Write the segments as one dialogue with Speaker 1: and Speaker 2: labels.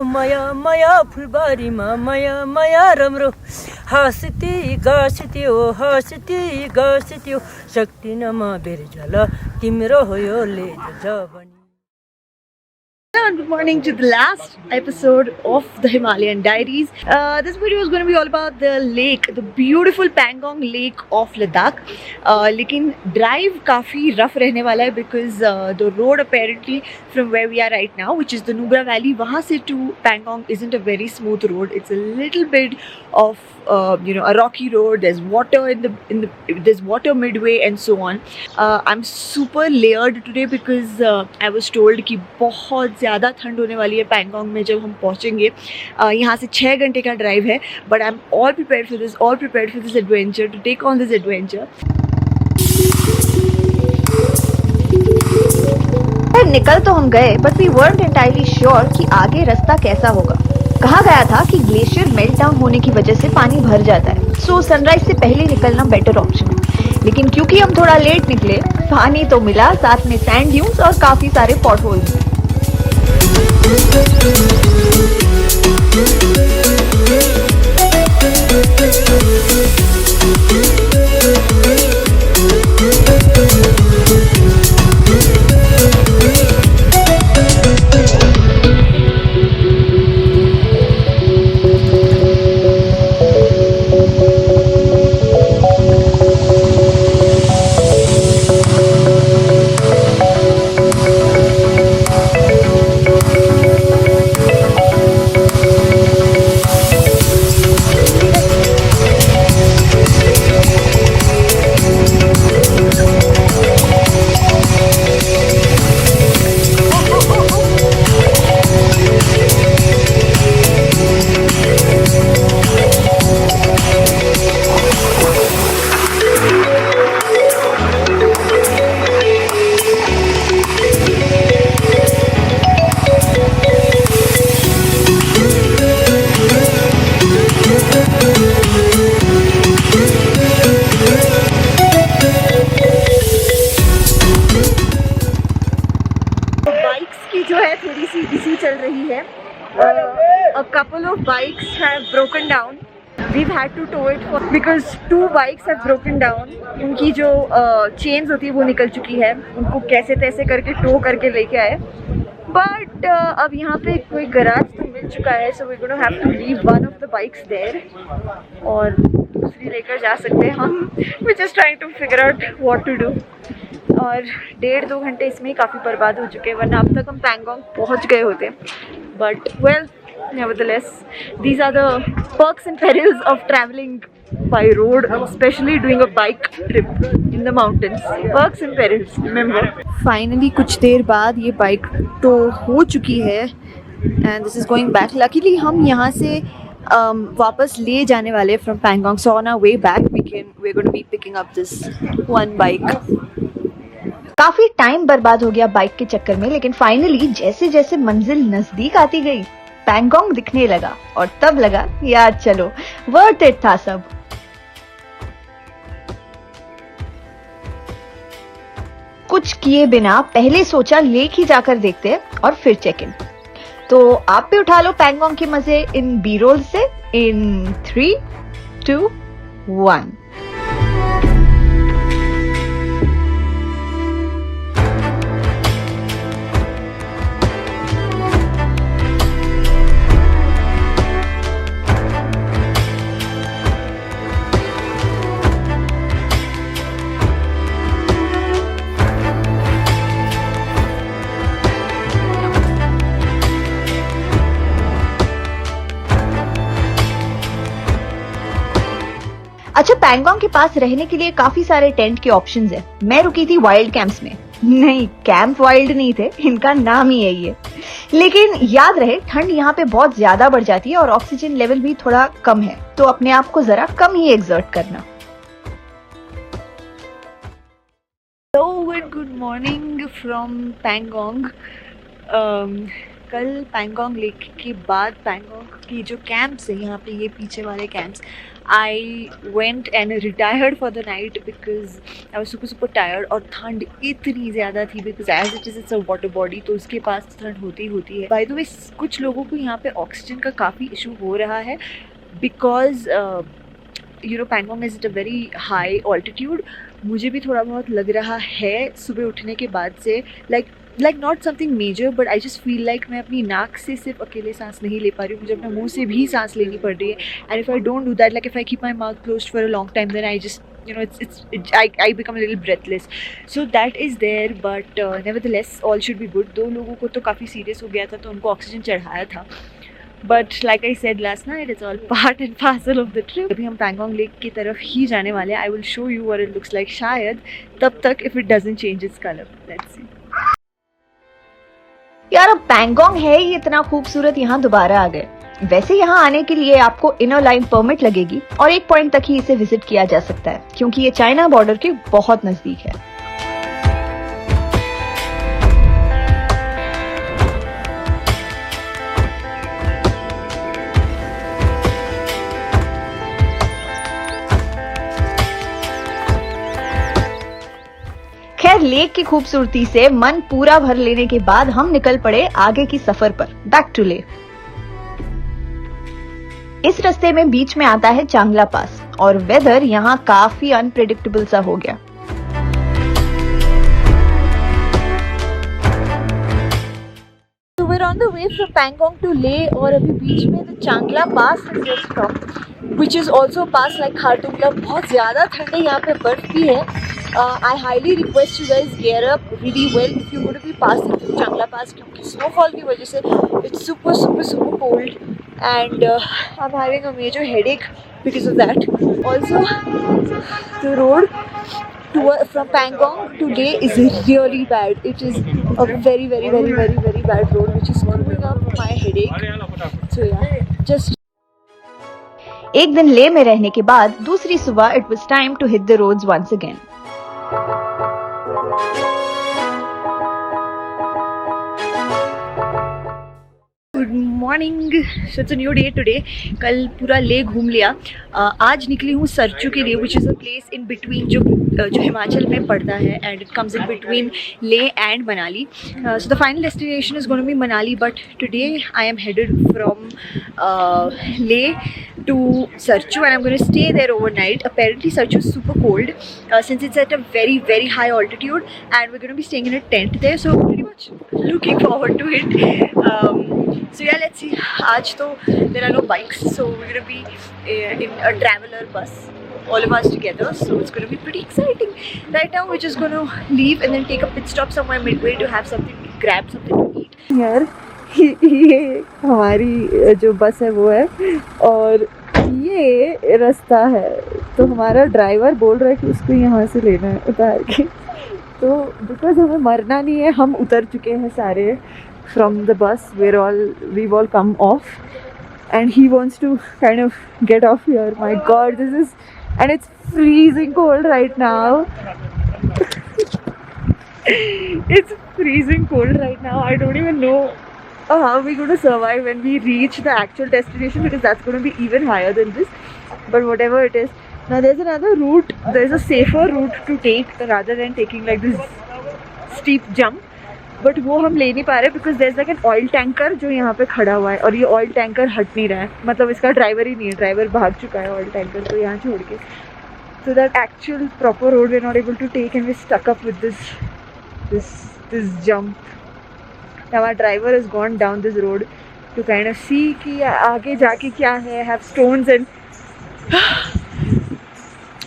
Speaker 1: माया माया फुलबारीमा माया माया राम्रो हाँस्ती गाँस्ती शक्ति नमा बिर्झल तिम्रो हो यो ले जबनी।
Speaker 2: And good morning to the last episode of the Himalayan Diaries. This video is going to be all about the lake, the beautiful Pangong Lake of Ladakh. लेकिन drive काफ़ी rough रहने वाला है because the road apparently from where we are right now, which is the Nubra Valley, वहाँ से to Pangong isn't a very smooth road. It's a little bit of a rocky road. There's water there's water midway and so on. I'm super layered today because I was told कि बहुत ज़्यादा ठंड होने वाली है पैंगोंग में जब हम पहुँचेंगे। यहाँ से 6 घंटे का ड्राइव है, but I am all prepared for this adventure, to take on this adventure. निकल तो हम गए, but we weren't entirely sure कि आगे रास्ता कैसा होगा। कहा गया था कि ग्लेशियर मेल्ट डाउन होने की वजह से पानी भर जाता है, सो सनराइज से पहले निकलना बेटर ऑप्शन है। लेकिन क्योंकि हम थोड़ा लेट निकले, पानी तो मिला, साथ में सैंड ड्यून्स और काफी सारे pot holes. A couple of bikes have broken down. We've had to tow it because 2 bikes have broken down. उनकी जो chains होती है वो निकल चुकी है, उनको कैसे तैसे करके टो करके लेके आए। But अब यहाँ पे कोई गराज तो मिल चुका है, so we're gonna have to leave one of the bikes there और दूसरी लेकर जा सकते हैं हम। We're just trying to figure out what to do. और 1.5-2 घंटे इसमें ही काफ़ी बर्बाद हो चुके हैं, वरना अब तक हम पैंगोंग पहुँच गए होते। But well, nevertheless, these are the perks and perils of traveling by road, especially doing a bike trip in the mountains. Perks and perils, remember. Finally, कुछ देर बाद ये बाइक तो हो चुकी है and this is going back. Luckily, हम यहाँ से वापस ले जाने वाले from Pangong. So on our way back, we're going to be picking up this one bike. काफी टाइम बर्बाद हो गया बाइक के चक्कर में, लेकिन फाइनली जैसे जैसे मंजिल नजदीक आती गई, पैंगोंग दिखने लगा और तब लगा यार चलो वर्थ इट था सब। कुछ किए बिना पहले सोचा लेक ही जाकर देखते और फिर चेक इन। तो आप भी उठा लो पैंगोंग के मजे इन बी रोल से इन 3, 2, 1। अच्छा, पैंगोंग के पास रहने के लिए काफी सारे टेंट के ऑप्शंस हैं। मैं रुकी थी वाइल्ड कैंप्स में। नहीं, कैंप वाइल्ड नहीं थे, इनका नाम ही यही है। लेकिन याद रहे, ठंड यहाँ पे बहुत ज्यादा बढ़ जाती है और ऑक्सीजन लेवल भी थोड़ा कम है, तो अपने आप को जरा कम ही एक्सर्ट करना। Good morning from Pangong. कल पैंगोंग लेक के बाद पैंगोंग की जो कैंप्स है यहाँ पे, ये पीछे वाले camps, I went and retired for the night because I was super tired और ठंड इतनी ज़्यादा थी because as it is it's a water body तो उसके पास ठंड होती ही होती है. By the way कुछ लोगों को यहाँ पे ऑक्सीजन का काफ़ी इशू हो रहा है because you know Pangong is at a very high altitude. मुझे भी थोड़ा बहुत लग रहा है सुबह उठने के बाद से like not something major but I just feel like मैं अपनी नाक से सिर्फ अकेले सांस नहीं ले पा रही हूँ, मुझे अपने मुंह से भी सांस लेनी पड़ रही है. And if I don't do that, like if I keep my mouth closed for a long time, then I just I become a little breathless. So that is there, but nevertheless all should be good. 2 लोगों को तो काफ़ी serious हो गया था तो उनको oxygen चढ़ाया था. But like I said last night, it's all part and parcel of the trip. अभी हम पैंगोंग लेक की तरफ ही जाने वाले हैं. I will show you what it looks like शायद तब तक if it doesn't change its color. Let's see.
Speaker 3: यार अब पैंगोंग है ही इतना खूबसूरत, यहाँ दोबारा आ गए. वैसे यहाँ आने के लिए आपको इनर लाइन परमिट लगेगी और एक पॉइंट तक ही इसे विजिट किया जा सकता है क्योंकि ये चाइना बॉर्डर के बहुत नजदीक है. खैर लेक की खूबसूरती से मन पूरा भर लेने के बाद हम निकल पड़े आगे की सफर पर, बैक टू ले. इस रास्ते में बीच में आता है चांगला पास और वेदर यहाँ काफी अनप्रेडिक्टेबल सा हो गया.
Speaker 2: So we're on the way from Pangong to Leh और अभी बीच में the Changla Pass is just stopped, which is also pass like Khartoum. बहुत ज़्यादा ठंड है यहाँ पे, बर्फ भी है. I highly request you guys gear up really well if you're going to be passing through Changla Pass क्योंकि snowfall की वजह से it's super cold and I'm having a major headache because of that. Also, the road from Pangong to Leh is really bad. It is a very bad road which is screwing up my headache. So yeah, just.
Speaker 3: एक दिन ले में रहने के बाद दूसरी सुबह it was time to hit the roads once again.
Speaker 2: Good morning. So it's a new day today. कल पूरा ले घूम लिया. आज निकली हूँ सरचू के लिए which is a place in between जो हिमाचल में पड़ता है and it comes in between Leh and Manali. So the final destination is going to be Manali but today I am headed from Leh to Sarchu and I'm going to stay there overnight. Apparently Sarchu is super cold since it's at a very high altitude and we're going to be staying in a tent there, so pretty much looking forward to it. So yeah, let's see. Aaj to there are no bikes, so we're going to be in a traveler bus, all of us together, so it's going to be pretty exciting. Right now we're just going to leave and then take a pit stop somewhere midway to have something, grab something to eat.
Speaker 4: यार ये हमारी जो बस है वो है और ये रास्ता है तो हमारा ड्राइवर बोल रहा है कि उसको यहाँ से लेना है उतार के. तो बिकॉज हमें मरना नहीं है, हम उतर चुके हैं सारे from the bus. We all come off and he wants to kind of get off here. My god, this is, and it's freezing cold right now. It's freezing cold right now. I don't even know how we're going to survive when we reach the actual destination because that's going to be even higher than this. But whatever it is, now there's another route, there's a safer route to take rather than taking like this steep jump. But वो हम ले नहीं पा रहे because there is like an oil tanker जो यहाँ पे खड़ा हुआ है और ये ऑयल टैंकर हट नहीं रहा है. मतलब इसका ड्राइवर ही नहीं है, ड्राइवर भाग चुका है ऑयल टैंकर को यहाँ छोड़ के. So that actual proper road we are not able to take and we stuck up with this jump. हमारा driver is gone down this road to kind of see कि आगे जाके क्या है. Have stones and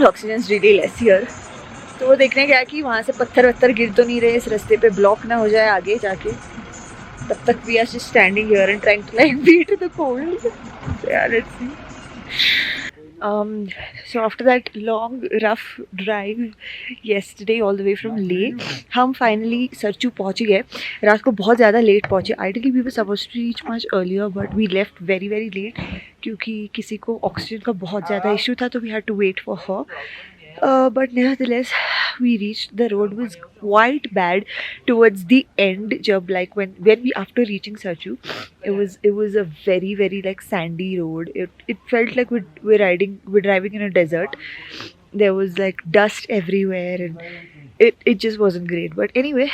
Speaker 4: oxygen is really less here. तो वो देखने गया कि वहाँ से पत्थर वत्थर गिर तो नहीं रहे, इस रास्ते पे ब्लॉक ना हो जाए आगे जाके. तब तक we are just standing here and trying to like beat the cold. Let's see. So after that long rough drive yesterday all the way from Leh, हम finally सरचू पहुँच गए. रात को बहुत ज़्यादा लेट पहुँचे. Ideally we were supposed to reach much earlier but we left very late क्योंकि किसी को ऑक्सीजन का बहुत ज़्यादा इशू था तो we had to wait for her. But nevertheless, we reached. The road was quite bad towards the end. Jab like when we after reaching Sachu, it was a very like sandy road. It felt like we're driving in a desert. There was like dust everywhere, and it just wasn't great. But anyway,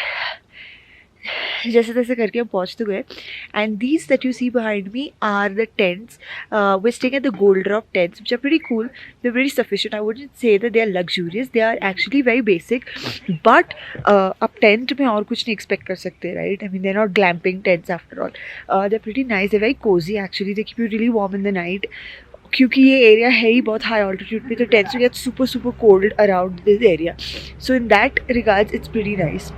Speaker 4: जैसे तैसे करके हम पहुंच तो गए. And these that you see behind me are the tents. We're staying at the Gold Drop tents, which are pretty cool. They're very sufficient. I wouldn't say that they are luxurious. They are actually very basic. But आप tent में और कुछ नहीं expect कर सकते, right? I mean, they're not glamping tents after all. They're pretty nice. They're very cozy actually. They keep you really warm in the night. क्योंकि ये area है ही बहुत हाई ऑल्टीट्यूड पे, तो tends to get super cold around this area. So in that regards it's pretty nice.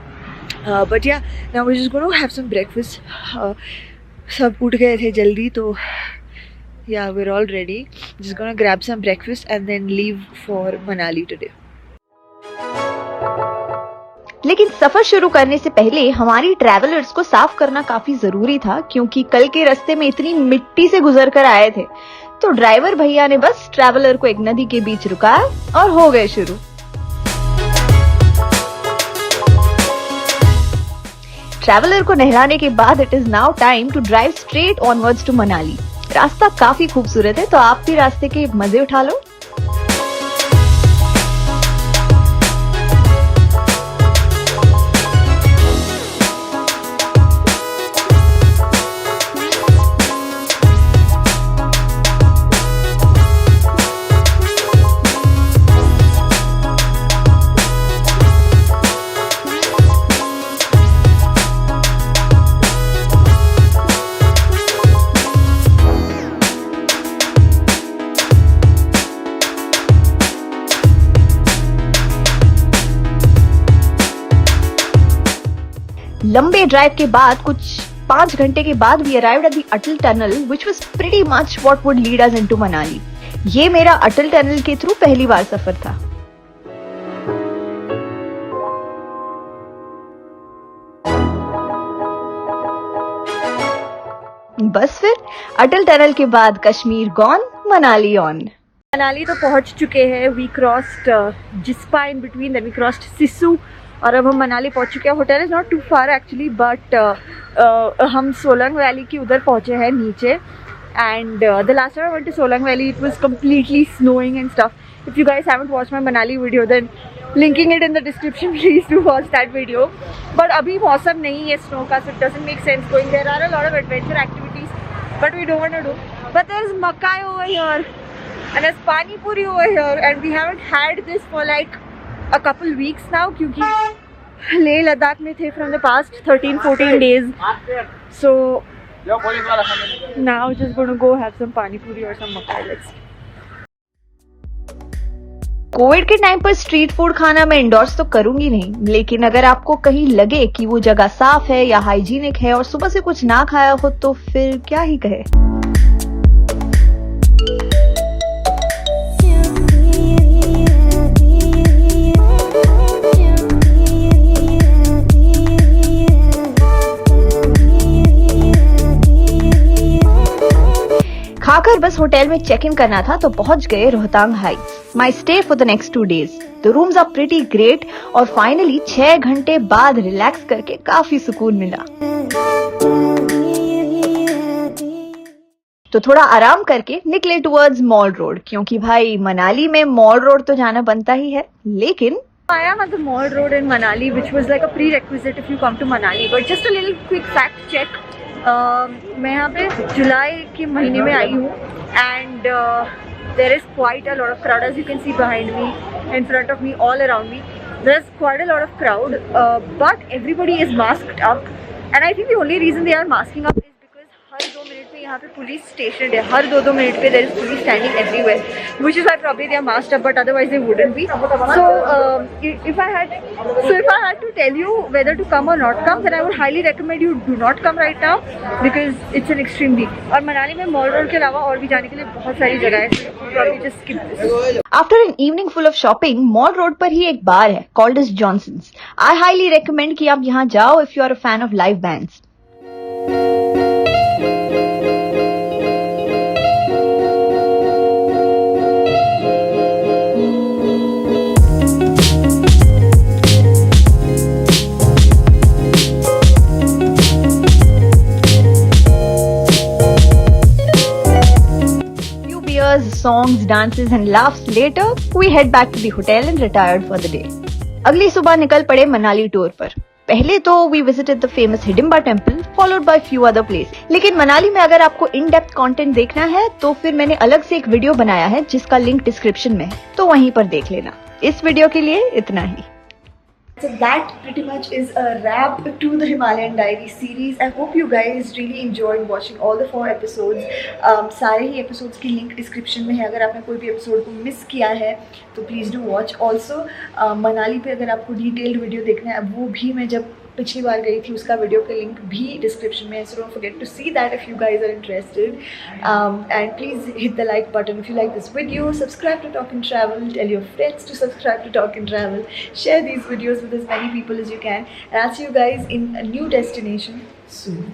Speaker 4: But yeah, now we're just going to have some breakfast. सब उठ गए थे जल्दी, तो yeah, we're all ready. Just gonna grab some breakfast and then leave for Manali today.
Speaker 3: लेकिन सफर शुरू करने से पहले हमारी ट्रैवलर्स को साफ करना काफी जरूरी था, क्योंकि कल के रास्ते में इतनी मिट्टी से गुजर कर आए थे. तो ड्राइवर भैया ने बस ट्रैवलर को एक नदी के बीच रुकाया और हो गए शुरू. ट्रैवलर को नहलाने के बाद it is now time to drive straight onwards to Manali. रास्ता काफी खूबसूरत है, तो आप भी रास्ते के मजे उठा लो. लंबे ड्राइव के बाद कुछ 5 घंटे के बाद we arrived at the Atal tunnel, which was pretty much what would lead us into Manali. ये मेरा अटल टनल के थ्रू पहली बार सफर था. बस फिर अटल टनल के बाद कश्मीर गॉन, मनाली ऑन.
Speaker 2: मनाली तो पहुंच चुके हैं. We crossed Jispa in between, then we crossed Sissu, और अब हम मनाली पहुंच चुके हैं. Hotel is not too far actually, but हम सोलंग वैली की उधर पहुंचे हैं नीचे. And the last time I went to Solang valley it was completely snowing and stuff. If you guys haven't watched my Manali video then linking it in the description, please do watch that video. But अभी मौसम नहीं है snow का, so it doesn't make sense going. There are a lot of adventure activities but we don't want to do. But there is makai over here and there's pani puri over here, and we haven't had this for like a couple weeks now क्योंकि लेह लद्दाख में थे from the past 13-14 days. So now just going to go have some pani puri or some makai. Let's see.
Speaker 3: Covid के time पर street food खाना मैं endorse तो करूंगी नहीं, लेकिन अगर आपको कहीं लगे कि वो जगह साफ है या हाइजीनिक है और सुबह से कुछ ना खाया हो, तो फिर क्या ही कहे. खाकर बस होटल में चेक इन करना था, तो पहुंच गए Rohtang heights. My stay for the next 2 days. The rooms are pretty great और फाइनली 6 घंटे बाद रिलैक्स करके काफी सुकून मिला. तो थोड़ा आराम करके निकले टुवर्ड्स मॉल रोड, क्योंकि भाई मनाली में मॉल रोड तो जाना बनता ही है. लेकिन
Speaker 2: I am at the mall road in Manali, which was like a prerequisite if you come to Manali. But just a little quick fact check. मैं यहाँ पे जुलाई के महीने में आई हूँ, and there is quite a lot of crowd, as you can see behind me, in front of me, all around me. There's quite a lot of crowd, but everybody is masked up, and I think the only reason they are masking up is because her 2 minute पे यहाँ पे police station है. हर 2 minute पे there is police standing everywhere, which is why probably they are masked up, but otherwise they wouldn't be. So if I had to tell you whether to come or not come, then I would highly recommend you do not come right now because it's an extreme heat. और मनाली में mall road के अलावा और भी जाने के लिए बहुत सारी जगह है. Probably just skip this.
Speaker 3: After an evening full of shopping, mall road पर ही एक बार है called is Johnson's. I highly recommend कि आप यहाँ जाओ if you are a fan of live bands. pictures, songs, dances and laughs later, we head back to the hotel and retired for the day. अगली सुबह निकल पड़े Manali tour पर। पहले तो we visited the famous Hidimba temple, followed by few other places. लेकिन मनाली में अगर आपको इन डेप्थ कंटेंट देखना है तो फिर मैंने अलग से एक वीडियो बनाया है जिसका लिंक डिस्क्रिप्शन में है, तो वहीं पर देख लेना। इस वीडियो के लिए इतना ही।
Speaker 2: So that pretty much is a wrap to the Himalayan Diary series. I hope you guys really enjoyed watching all the 4 episodes. सारे ही episodes की link description में है। अगर आपने कोई भी episode को miss किया है तो please do watch. Also Manali पे अगर आपको detailed video देखना है, वो भी मैं जब पिछली बार गई थी उसका वीडियो का लिंक भी डिस्क्रिप्शन में है, so don't forget to see that if you guys are interested. And please hit the like button if you like this video. Subscribe to Talk and Travel. Tell your friends to subscribe to Talk and Travel. Share these videos with as many people as you can. And I'll see you guys in a new destination soon.